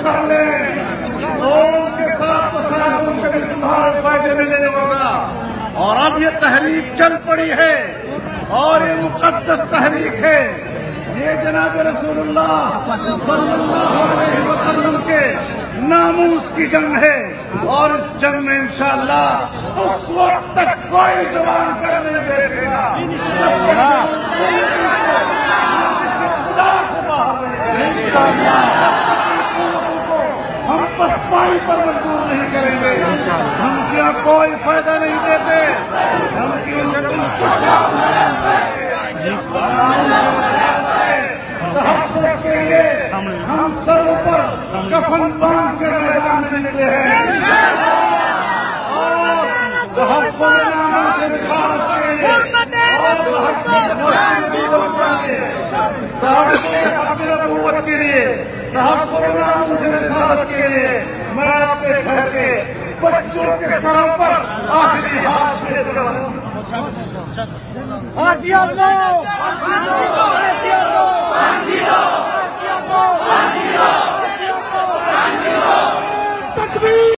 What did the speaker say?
کر لیں تو ان کے ساتھ تو ساتھ ان کے تمہارے فائدے میں نہیں ہوگا. اور اب یہ تحریک چل پڑی ہے اور یہ مقدس تحریک ہے. یہ جناب رسول اللہ صلی اللہ علیہ وسلم کے ناموس کی جنگ ہے اور اس جنگ میں انشاءاللہ اس وقت تک کوئی جوان کر نہیں بیٹھے گا. ہم پسپائی پر مجبور نہیں کریں گے. ہم کیا کوئی فائدہ نہیں دیتے. ہم کی تحفظ کے لیے ہم سروں پر کفن باندھ کر میدان میں نکلے ہیں اور تحفظ ناموس رسالت کے لیے تحفظ نبوت کے لیے تحفظ ناموس رسالت کے لیے میں اپنے گھر کے بچوں کے سروں پر آخری ہاتھ پھیر رہا ہوں. Así es, no.